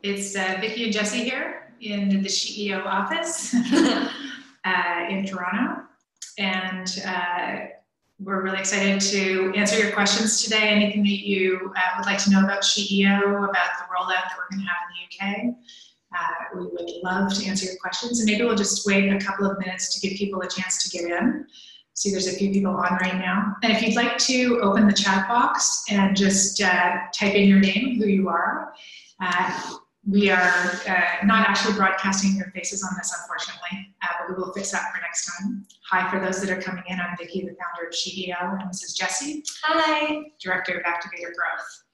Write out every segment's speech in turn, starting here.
It's Vicki and Jesse here in the SheEO office in Toronto. And we're really excited to answer your questions today. Anything that you would like to know about SheEO, about the rollout that we're going to have in the UK. We would love to answer your questions. And maybe we'll just wait a couple of minutes to give people a chance to get in. See, there's a few people on right now. And if you'd like to open the chat box and just type in your name, who you are. We are not actually broadcasting your faces on this, unfortunately, but we will fix that for next time. Hi, for those that are coming in, I'm Vicki, the founder of SheEO, and this is Jessie. Hi. Director of Activator Growth.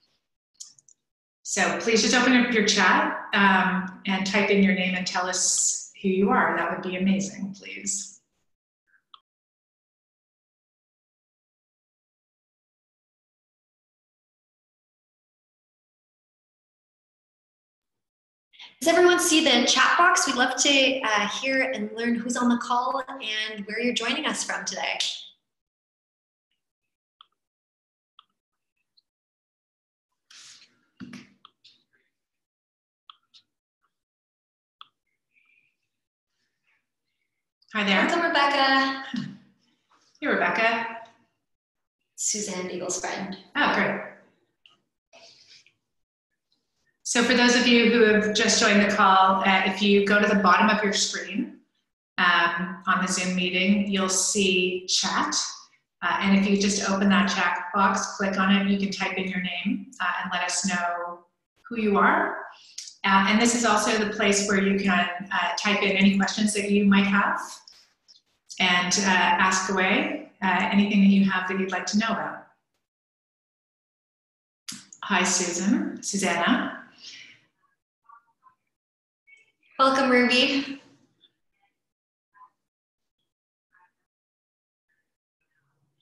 So please just open up your chat and type in your name and tell us who you are. That would be amazing, please. Does everyone see the chat box? We'd love to hear and learn who's on the call and where you're joining us from today. Hi there. Welcome, Rebecca. Hey, Rebecca. Suzanne, Eagle's friend. Oh, great. So for those of you who have just joined the call, if you go to the bottom of your screen on the Zoom meeting, you'll see chat. And if you just open that chat box, click on it, you can type in your name and let us know who you are. And this is also the place where you can type in any questions that you might have and ask away anything that you have that you'd like to know about. Hi, Susanna. Welcome, Ruby.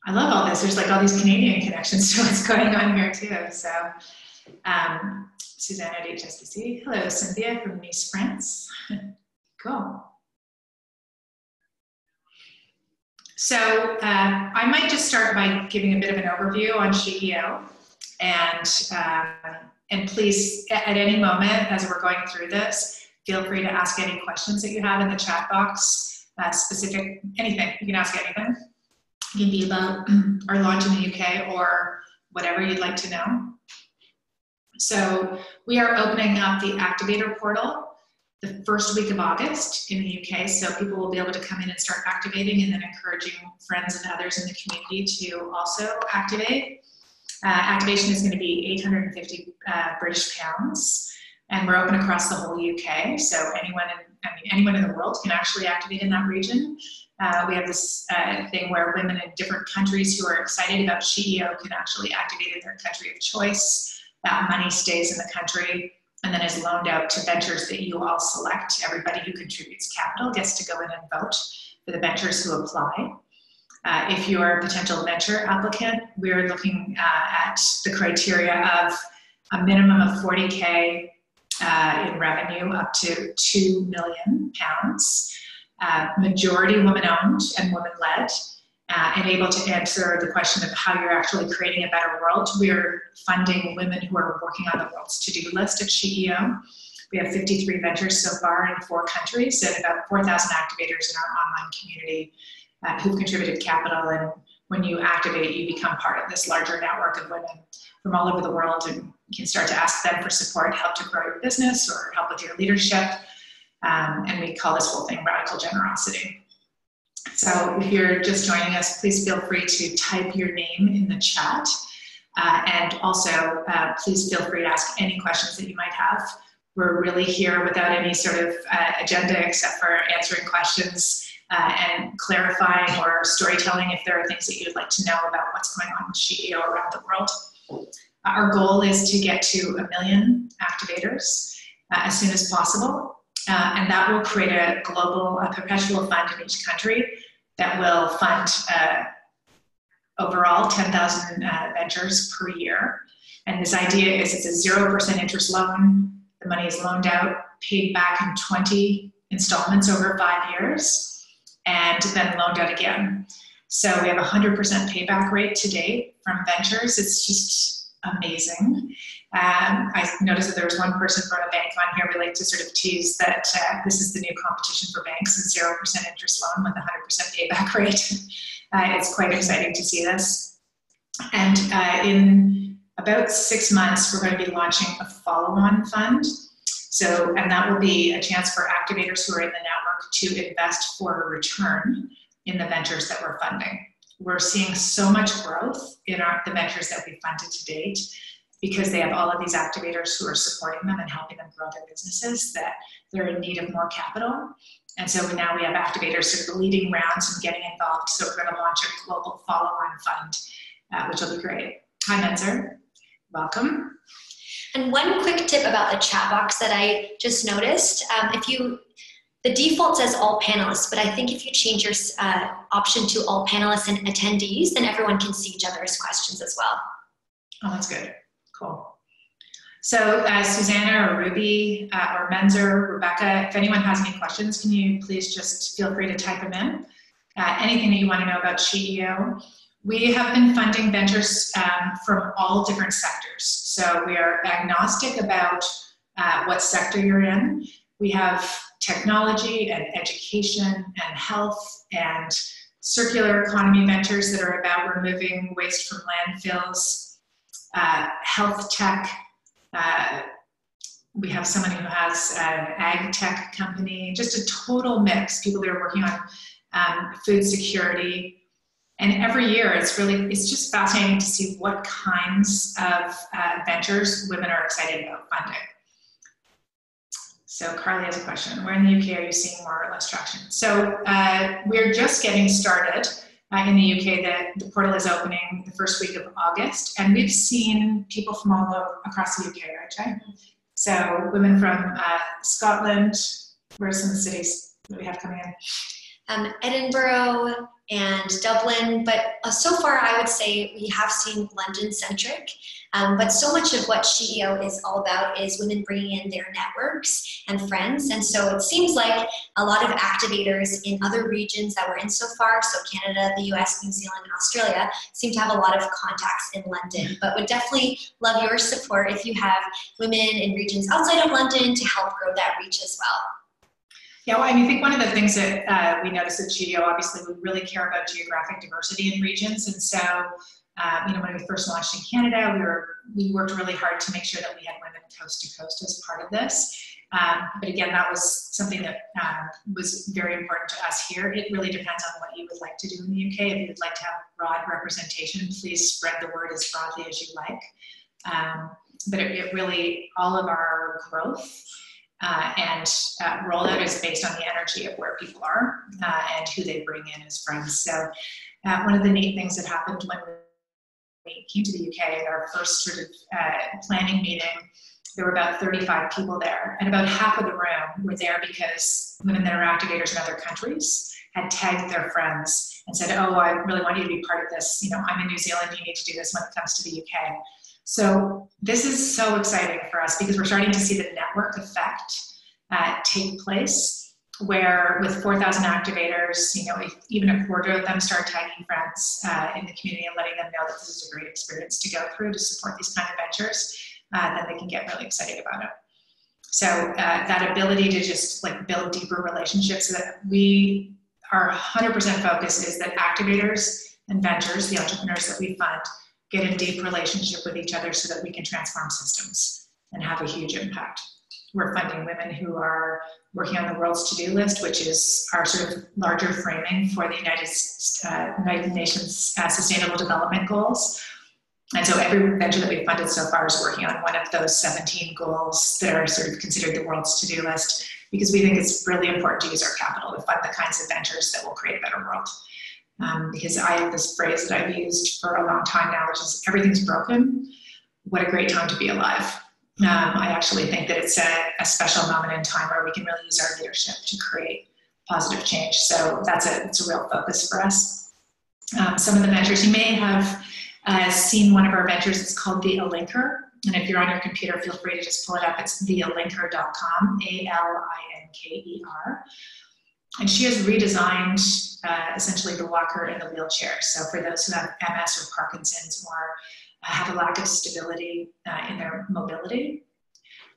I love all this. There's like all these Canadian connections to what's going on here too. So, Susanna at HSBC. Hello, Cynthia from Nice, France. Cool. So, I might just start by giving a bit of an overview on SheEO, and please, at any moment as we're going through this, feel free to ask any questions that you have in the chat box, specific, anything, you can ask anything. It can be about our launch in the UK or whatever you'd like to know. So we are opening up the Activator portal the first week of August in the UK, so people will be able to come in and start activating and then encouraging friends and others in the community to also activate. Activation is going to be 850 British pounds. And we're open across the whole UK, so anyone in the world can actually activate in that region. We have this thing where women in different countries who are excited about SheEO can actually activate in their country of choice. That money stays in the country and then is loaned out to ventures that you all select. Everybody who contributes capital gets to go in and vote for the ventures who apply. If you're a potential venture applicant, we're looking at the criteria of a minimum of 40K in revenue up to £2 million, majority women-owned and women-led, and able to answer the question of how you're actually creating a better world. We're funding women who are working on the world's to-do list at SheEO. We have 53 ventures so far in 4 countries and about 4,000 activators in our online community who've contributed capital. And when you activate, you become part of this larger network of women from all over the world, and you can start to ask them for support, help to grow your business or help with your leadership. And we call this whole thing radical generosity. So if you're just joining us, please feel free to type your name in the chat. And also, please feel free to ask any questions that you might have. We're really here without any sort of agenda except for answering questions and clarifying or storytelling if there are things that you'd like to know about what's going on with SheEO around the world. Our goal is to get to 1 million activators as soon as possible, and that will create a global, perpetual fund in each country that will fund overall 10,000 ventures per year. And this idea is it's a 0% interest loan. The money is loaned out, paid back in 20 installments over 5 years, and then loaned out again. So we have a 100% payback rate to date from ventures. It's just amazing. I noticed that there was one person from a bank on here. We like to sort of tease that this is the new competition for banks, a 0% interest loan with a 100% payback rate. It's quite exciting to see this. And in about 6 months, we're going to be launching a follow-on fund. So, and that will be a chance for activators who are in the network to invest for a return in the ventures that we're funding. We're seeing so much growth in the ventures that we've funded to date because they have all of these activators who are supporting them and helping them grow their businesses, that they're in need of more capital. And so now we have activators sort of leading rounds and getting involved. So we're going to launch a global follow-on fund, which will be great. Hi, Menzer. Welcome. And one quick tip about the chat box that I just noticed, the default says all panelists, but I think if you change your option to all panelists and attendees, then everyone can see each other's questions as well. Oh, that's good. Cool. So Susanna or Ruby or Menzer, Rebecca, if anyone has any questions, can you please just feel free to type them in. Anything that you want to know about SheEO. We have been funding ventures from all different sectors. So we are agnostic about what sector you're in. We have technology and education and health and circular economy ventures that are about removing waste from landfills, health tech. We have someone who has an ag tech company, just a total mix. People that are working on food security. And every year it's just fascinating to see what kinds of ventures women are excited about funding. So Carly has a question. Where in the UK are you seeing more or less traction? So we're just getting started in the UK. The portal is opening the first week of August, and we've seen people from all over across the UK, right, Jay? So women from Scotland. Where are some of the cities that we have coming in? Edinburgh and Dublin, but so far I would say we have seen London-centric, but so much of what SheEO is all about is women bringing in their networks and friends, and so it seems like a lot of activators in other regions that we're in so far, so Canada, the US, New Zealand, and Australia, seem to have a lot of contacts in London, but would definitely love your support if you have women in regions outside of London to help grow that reach as well. Yeah, well, I think one of the things that we noticed at SheEO, obviously, we really care about geographic diversity in regions. And so, when we first launched in Canada, we worked really hard to make sure that we had women coast to coast as part of this. But again, that was something that was very important to us here. It really depends on what you would like to do in the UK. If you would like to have broad representation, please spread the word as broadly as you like. But it really, all of our growth and rollout is based on the energy of where people are and who they bring in as friends. So one of the neat things that happened when we came to the UK at our first sort of planning meeting, there were about 35 people there, and about half of the room were there because women that are activators in other countries had tagged their friends and said, oh, I really want you to be part of this. I'm in New Zealand, you need to do this when it comes to the UK. So this is so exciting for us because we're starting to see the network effect take place, where with 4,000 activators, if even a quarter of them start tagging friends in the community and letting them know that this is a great experience to go through to support these kind of ventures, then they can get really excited about it. So that ability to just build deeper relationships, that our 100% focus is that activators and ventures, the entrepreneurs that we fund, get a deep relationship with each other so that we can transform systems and have a huge impact. We're funding women who are working on the world's to-do list, which is our sort of larger framing for the United Nations Sustainable Development Goals. And so every venture that we've funded so far is working on one of those 17 goals that are sort of considered the world's to-do list, because we think it's really important to use our capital to fund the kinds of ventures that will create a better world. Because I have this phrase that I've used for a long time now, which is everything's broken. What a great time to be alive. I actually think that it's a special moment in time where we can really use our leadership to create positive change. So it's a real focus for us. Some of the ventures, you may have seen one of our ventures. It's called The Alinker. And if you're on your computer, feel free to just pull it up. It's thealinker.com, ALINKER. And she has redesigned essentially the walker and the wheelchair. So for those who have MS or Parkinson's or have a lack of stability in their mobility.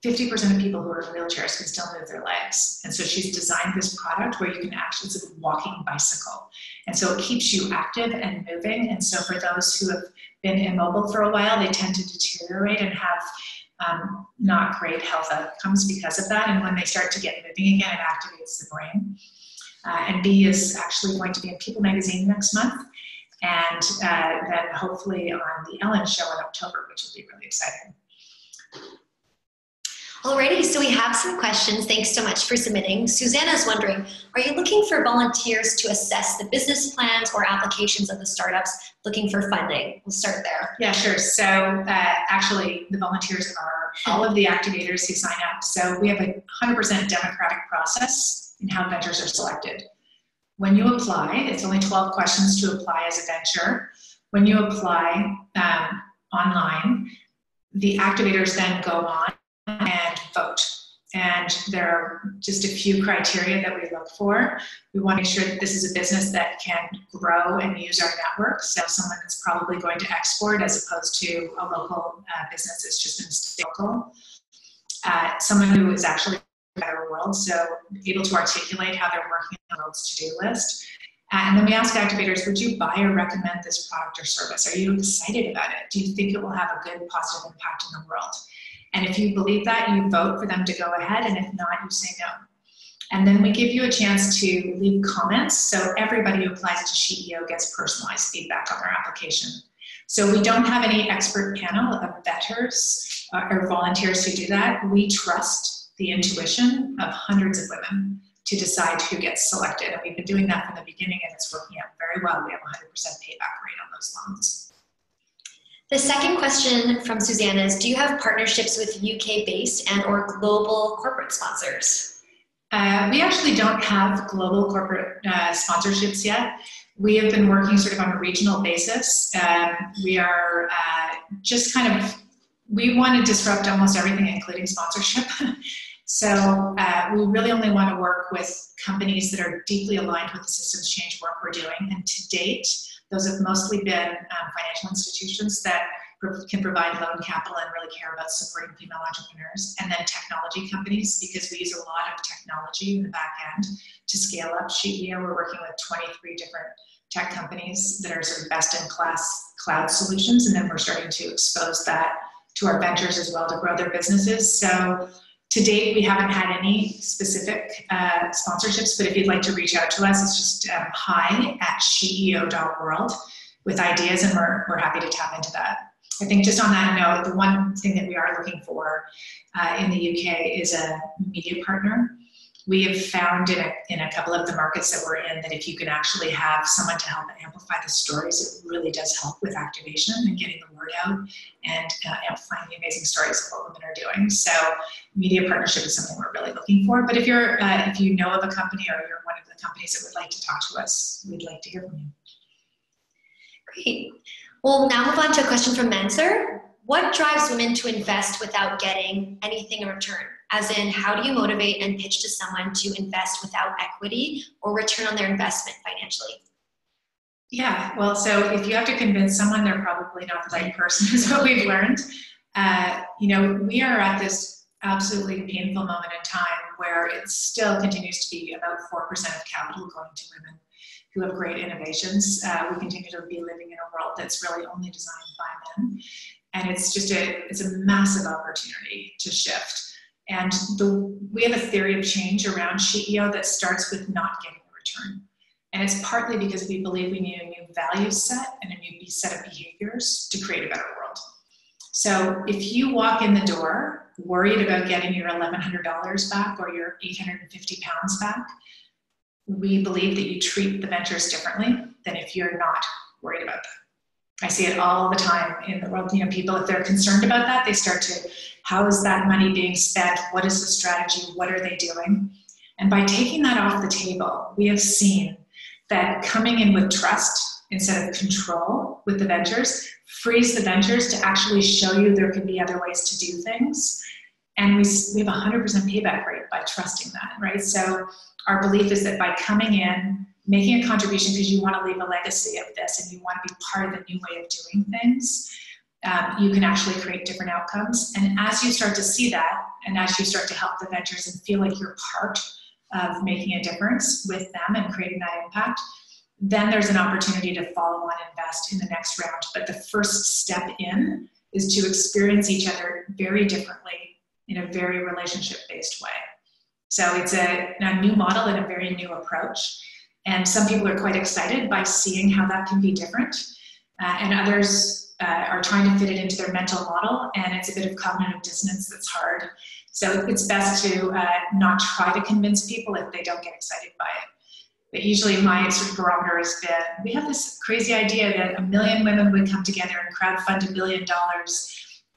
50% of people who are in wheelchairs can still move their legs. And so she's designed this product where you can actually, it's a walking bicycle. And so it keeps you active and moving. And so for those who have been immobile for a while, they tend to deteriorate and have not great health outcomes because of that. And when they start to get moving again, it activates the brain. And B is actually going to be in People magazine next month. And then hopefully on the Ellen show in October, which will be really exciting. Alrighty, so we have some questions. Thanks so much for submitting. Susanna's wondering, are you looking for volunteers to assess the business plans or applications of the startups looking for funding? We'll start there. Yeah, sure. So actually the volunteers are all of the activators who sign up. So we have a 100% democratic process in how ventures are selected. When you apply, it's only 12 questions to apply as a venture. When you apply online, the activators then go on and vote. And there are just a few criteria that we look for. We want to make sure that this is a business that can grow and use our network. So someone that's probably going to export as opposed to a local business that's just been stay local. Someone who is actually a better world, so able to articulate how they're working on the world's to-do list. And then we ask activators, would you buy or recommend this product or service? Are you excited about it? Do you think it will have a good positive impact in the world? And if you believe that, you vote for them to go ahead, and if not, you say no. And then we give you a chance to leave comments, so everybody who applies to SheEO gets personalized feedback on their application. So we don't have any expert panel of bettors or volunteers who do that. We trust the intuition of hundreds of women to decide who gets selected, and we've been doing that from the beginning, and it's working out very well. We have a 100% payback rate on those loans. The second question from Susanna is, do you have partnerships with UK-based and or global corporate sponsors? We actually don't have global corporate sponsorships yet. We have been working sort of on a regional basis. We are just kind of, we want to disrupt almost everything, including sponsorship. So we really only want to work with companies that are deeply aligned with the systems change work we're doing. And to date, those have mostly been financial institutions that can provide loan capital and really care about supporting female entrepreneurs, and then technology companies, because we use a lot of technology in the back end to scale up SheEO. We're working with 23 different tech companies that are sort of best-in-class cloud solutions, and then we're starting to expose that to our ventures as well to grow their businesses. So to date, we haven't had any specific sponsorships, but if you'd like to reach out to us, it's just hi@sheeo.world with ideas, and we're happy to tap into that. I think just on that note, the one thing that we are looking for in the UK is a media partner. We have found in a couple of the markets that we're in that if you can actually have someone to help amplify the stories, it really does help with activation and getting the word out and amplifying the amazing stories of what women are doing. So media partnership is something we're really looking for. But if you know of a company or you're one of the companies that would like to talk to us, we'd like to hear from you. Great. We'll now move on to a question from Mansur. What drives women to invest without getting anything in return? As in, how do you motivate and pitch to someone to invest without equity or return on their investment financially? Yeah, well, so if you have to convince someone, they're probably not the right person, is what we've learned. We are at this absolutely painful moment in time where it still continues to be about 4% of capital going to women who have great innovations. We continue to be living in a world that's really only designed by men. And it's just it's a massive opportunity to shift. And we have a theory of change around SheEO that starts with not getting a return. And it's partly because we believe we need a new value set and a new set of behaviors to create a better world. So if you walk in the door worried about getting your $1,100 back or your 850 pounds back, we believe that you treat the ventures differently than if you're not worried about that. I see it all the time in the world. People, if they're concerned about that, they start to, how is that money being spent? What is the strategy? What are they doing? And by taking that off the table, we have seen that coming in with trust instead of control with the ventures frees the ventures to actually show you there can be other ways to do things. And we have a 100% payback rate by trusting that, right? So our belief is that by coming in, making a contribution because you want to leave a legacy of this and you want to be part of the new way of doing things, you can actually create different outcomes. And as you start to see that, and as you start to help the ventures and feel like you're part of making a difference with them and creating that impact, then there's an opportunity to follow on and invest in the next round. But the first step in is to experience each other very differently in a very relationship-based way. So it's a new model and a very new approach. And some people are quite excited by seeing how that can be different. And others are trying to fit it into their mental model, and it's a bit of cognitive dissonance that's hard. So it's best to not try to convince people if they don't get excited by it. But usually my sort of barometer has been, we have this crazy idea that 1 million women would come together and crowdfund $1 billion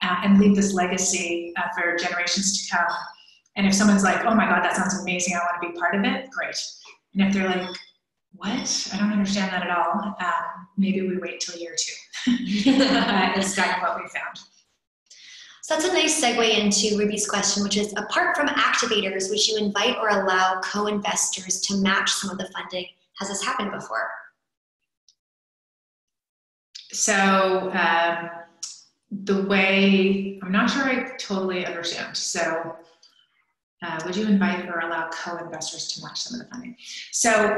and leave this legacy for generations to come. And if someone's like, oh my God, that sounds amazing, I want to be part of it, great. And if they're like, what? I don't understand that at all. Maybe we wait till year 2. It's kind of what we found. So that's a nice segue into Ruby's question, which is, apart from activators, would you invite or allow co-investors to match some of the funding? Has this happened before? So the way, I'm not sure I totally understand. So would you invite or allow co-investors to match some of the funding? So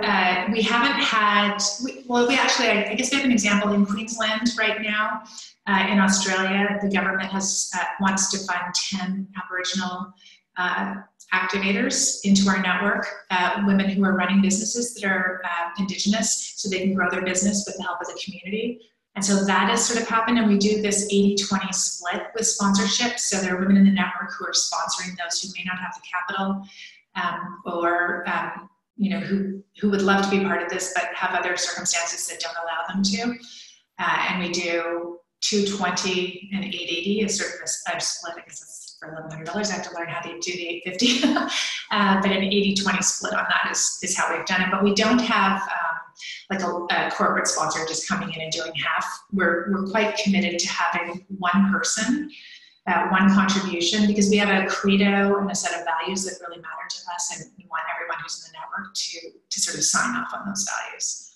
we haven't had, we actually, I guess we have an example in Queensland right now. In Australia, the government has wants to fund 10 Aboriginal activators into our network, women who are running businesses that are Indigenous, so they can grow their business with the help of the community. And so that has sort of happened, and we do this 80-20 split with sponsorship. So there are women in the network who are sponsoring those who may not have the capital, or you know, who would love to be part of this but have other circumstances that don't allow them to. And we do 220 and 880 is sort of a split, because it's for $1,100. I have to learn how to do the 850. But an 80-20 split on that is how we've done it. But we don't have like a corporate sponsor just coming in and doing half. We're quite committed to having one person, one contribution, because we have a credo and a set of values that really matter to us, and we want everyone who's in the network to sort of sign off on those values.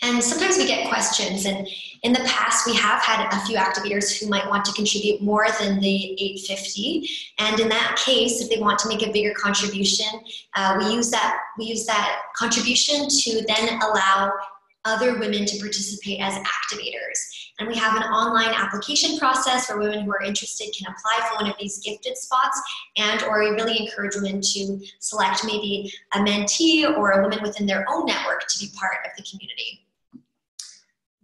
And sometimes we get questions, and in the past we have had a few activators who might want to contribute more than the 850. And in that case, if they want to make a bigger contribution, we use that contribution to then allow other women to participate as activators. And we have an online application process where women who are interested can apply for one of these gifted spots, and or we really encourage women to select maybe a mentee or a woman within their own network to be part of the community.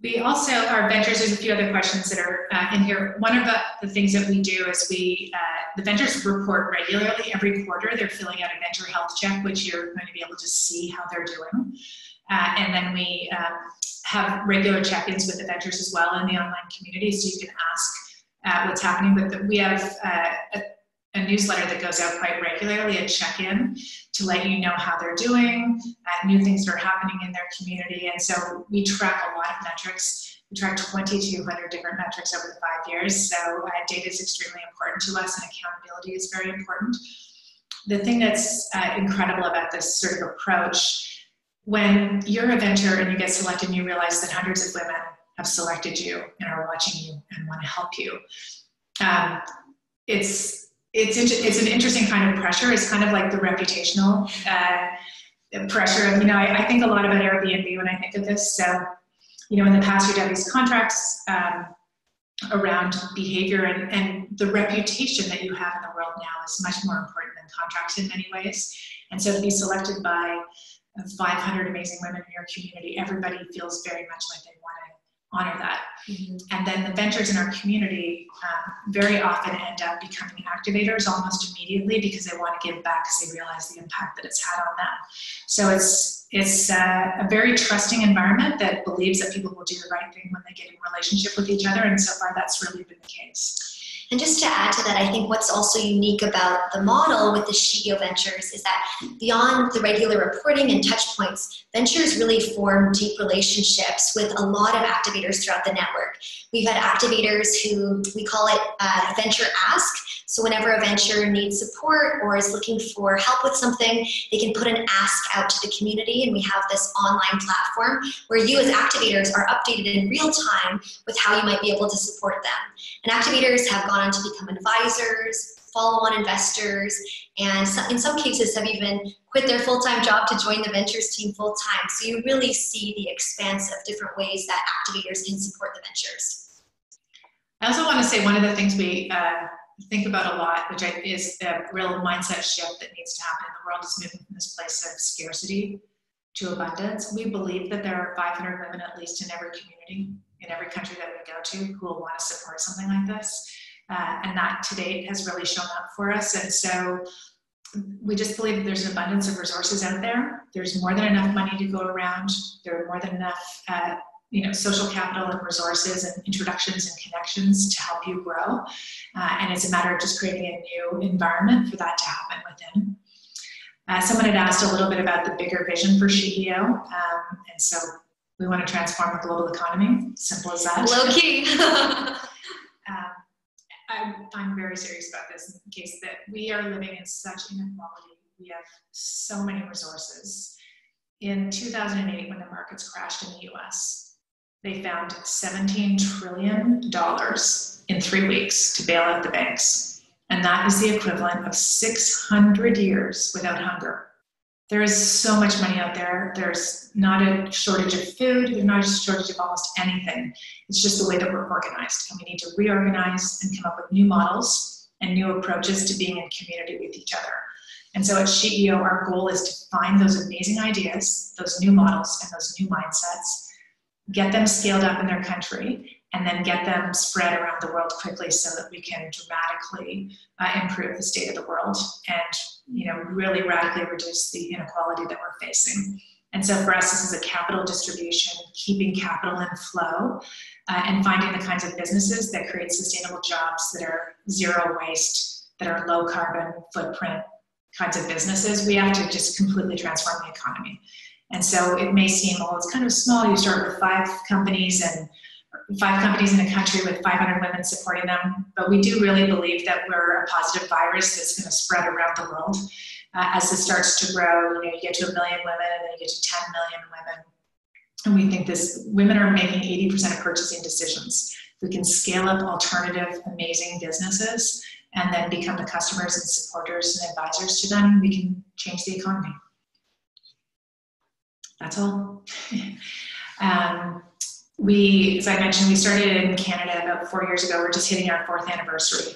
We also, our ventures, there's a few other questions that are in here. One of the things that we do is the ventures report regularly every quarter. They're filling out a venture health check, which you're going to be able to see how they're doing. And then we have regular check-ins with the ventures as well in the online community, so you can ask what's happening with them. We have a newsletter that goes out quite regularly, a check-in, to let you know how they're doing, new things that are happening in their community. And so we track a lot of metrics. We track 2,200 different metrics over the 5 years. So data is extremely important to us, and accountability is very important. The thing that's incredible about this sort of approach, when you're a venture and you get selected and you realize that hundreds of women have selected you and are watching you and want to help you, it's an interesting kind of pressure. It's kind of like the reputational pressure of, you know, I think a lot about Airbnb when I think of this. So, you know, in the past you'd have these contracts around behavior, and the reputation that you have in the world now is much more important than contracts in many ways. And so to be selected by 500 amazing women in your community, everybody feels very much like they want to honor that. Mm-hmm. And then the ventures in our community very often end up becoming activators almost immediately, because they want to give back, because they realize the impact that it's had on them. So it's a very trusting environment that believes that people will do the right thing when they get in relationship with each other, and so far that's really been the case. And just to add to that, I think what's also unique about the model with the SheEO Ventures is that beyond the regular reporting and touch points, Ventures really form deep relationships with a lot of activators throughout the network. We've had activators who, we call it Venture Ask. So whenever a venture needs support or is looking for help with something, they can put an ask out to the community, and we have this online platform where you as activators are updated in real time with how you might be able to support them. And activators have gone on to become advisors, follow-on investors, and in some cases have even quit their full-time job to join the ventures team full-time. So you really see the expanse of different ways that activators can support the ventures. I also want to say one of the things we think about a lot, which is a real mindset shift that needs to happen. The world is moving from this place of scarcity to abundance. We believe that there are 500 women at least in every community, in every country that we go to, who will want to support something like this. And that to date has really shown up for us. And so we just believe that there's an abundance of resources out there. There's more than enough money to go around. There are more than enough social capital and resources and introductions and connections to help you grow. And it's a matter of just creating a new environment for that to happen within. Someone had asked a little bit about the bigger vision for SheEO. And so we want to transform the global economy. Simple as that. Low key. I'm very serious about this in the case that we are living in such inequality. We have so many resources. In 2008, when the markets crashed in the US, they found $17 trillion in 3 weeks to bail out the banks. And that is the equivalent of 600 years without hunger. There is so much money out there. There's not a shortage of food. There's not a shortage of almost anything. It's just the way that we're organized. And we need to reorganize and come up with new models and new approaches to being in community with each other. And so at SheEO, our goal is to find those amazing ideas, those new models and those new mindsets, get them scaled up in their country, and then get them spread around the world quickly so that we can dramatically improve the state of the world and really radically reduce the inequality that we're facing. And so for us, this is a capital distribution, keeping capital in flow, and finding the kinds of businesses that create sustainable jobs that are zero waste, that are low carbon footprint kinds of businesses. We have to just completely transform the economy. And so it may seem, well, it's kind of small. You start with 5 companies in a country with 500 women supporting them. But we do really believe that we're a positive virus that's going to spread around the world. As this starts to grow, you get to 1 million women, and then you get to 10 million women. And we think women are making 80% of purchasing decisions. We can scale up alternative, amazing businesses and then become the customers and supporters and advisors to them. We can change the economy. That's all. As I mentioned, we started in Canada about 4 years ago. We're just hitting our 4th anniversary.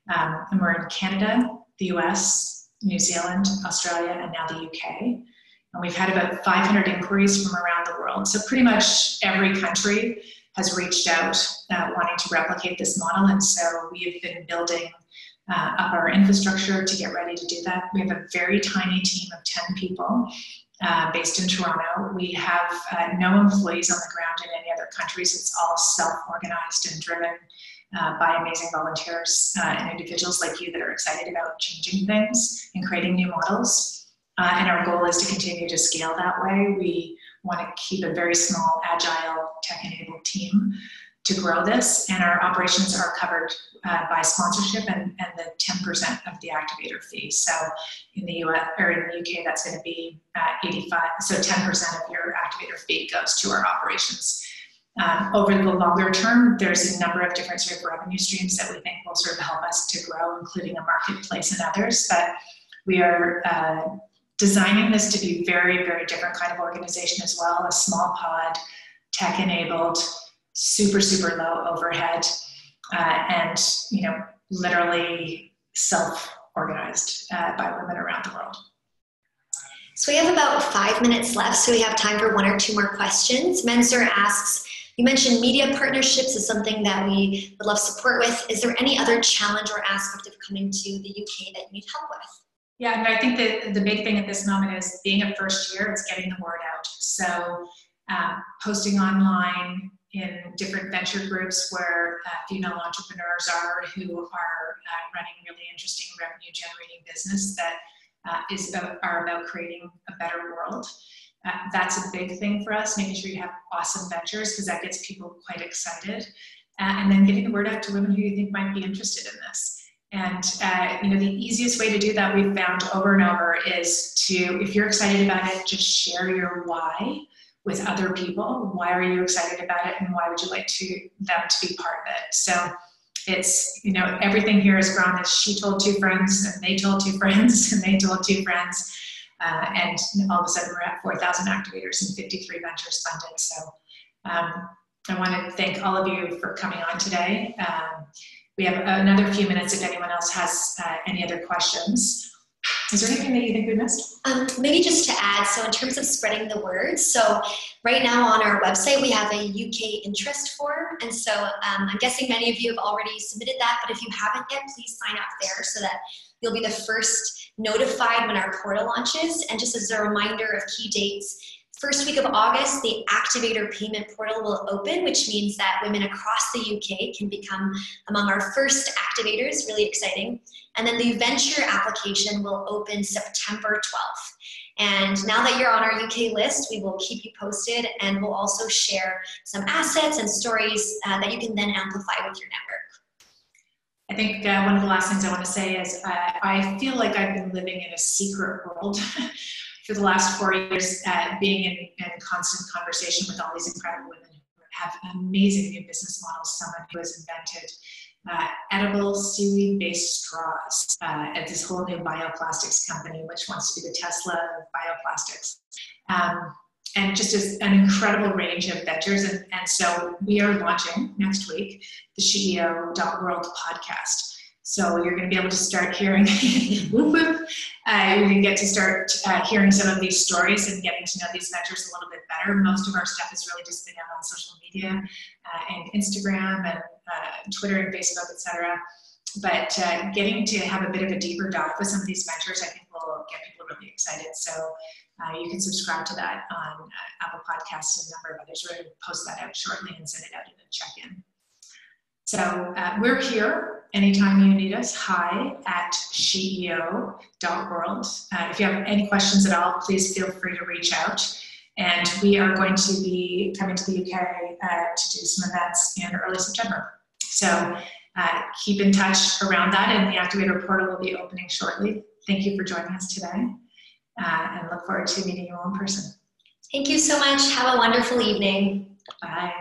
And we're in Canada, the US, New Zealand, Australia, and now the UK. And we've had about 500 inquiries from around the world. So pretty much every country has reached out wanting to replicate this model. And so we have been building up our infrastructure to get ready to do that. We have a very tiny team of 10 people. Based in Toronto. We have no employees on the ground in any other countries. It's all self-organized and driven by amazing volunteers and individuals like you that are excited about changing things and creating new models. And our goal is to continue to scale that way. We want to keep a very small, agile, tech-enabled team to grow this, and our operations are covered by sponsorship and the 10% of the activator fee. So in the US or in the UK, that's going to be 85. So 10% of your activator fee goes to our operations. Over the longer term, there's a number of different sort of revenue streams that we think will sort of help us to grow, including a marketplace and others. But we are designing this to be very, very different kind of organization as well. A small pod, tech-enabled, super, super low overhead, and literally self-organized by women around the world. So we have about 5 minutes left, so we have time for 1 or 2 more questions. Mensur asks, you mentioned media partnerships is something that we would love support with. Is there any other challenge or aspect of coming to the UK that you need help with? Yeah, and I think that the big thing at this moment is being a first year, it's getting the word out. So posting online, in different venture groups where female entrepreneurs are who are running really interesting revenue generating business that are about creating a better world. That's a big thing for us, making sure you have awesome ventures, because that gets people quite excited. And then getting the word out to women who you think might be interested in this. And the easiest way to do that, we've found over and over, is to, if you're excited about it, just share your why with other people. Why are you excited about it, and why would you like them to be part of it? So it's, everything here has grown as she told two friends, and they told two friends, and they told two friends. And all of a sudden we're at 4,000 activators and 53 ventures funded. So I want to thank all of you for coming on today. We have another few minutes if anyone else has any other questions. Is there anything that you think we missed? Maybe just to add, so in terms of spreading the word, so right now on our website we have a UK interest form, and so I'm guessing many of you have already submitted that, but if you haven't yet, please sign up there so that you'll be the first notified when our portal launches. And just as a reminder of key dates, first week of August, the Activator payment portal will open, which means that women across the UK can become among our first activators, really exciting. And then the venture application will open September 12th. And now that you're on our UK list, we will keep you posted, and we'll also share some assets and stories that you can then amplify with your network. I think one of the last things I want to say is I feel like I've been living in a secret world for the last 4 years, being in constant conversation with all these incredible women who have amazing new business models. Someone who has invented edible seaweed-based straws at this whole new bioplastics company, which wants to be the Tesla of bioplastics. And just as an incredible range of ventures. And so we are launching next week the SheEO.world podcast. So you're going to be able to start hearing, whoop, whoop. You're going to get to start hearing some of these stories and getting to know these ventures a little bit better. Most of our stuff has really just been out on social media and Instagram and Twitter and Facebook, etc. But getting to have a bit of a deeper dive with some of these ventures, I think will get people really excited. So you can subscribe to that on Apple Podcasts and a number of others. We're going to post that out shortly and send it out in a check-in. So we're here anytime you need us. Hi at SheEO.world. If you have any questions at all, please feel free to reach out. And we are going to be coming to the UK to do some events in early September. So keep in touch around that, and the Activator portal will be opening shortly. Thank you for joining us today, and look forward to meeting you all in person. Thank you so much. Have a wonderful evening. Bye.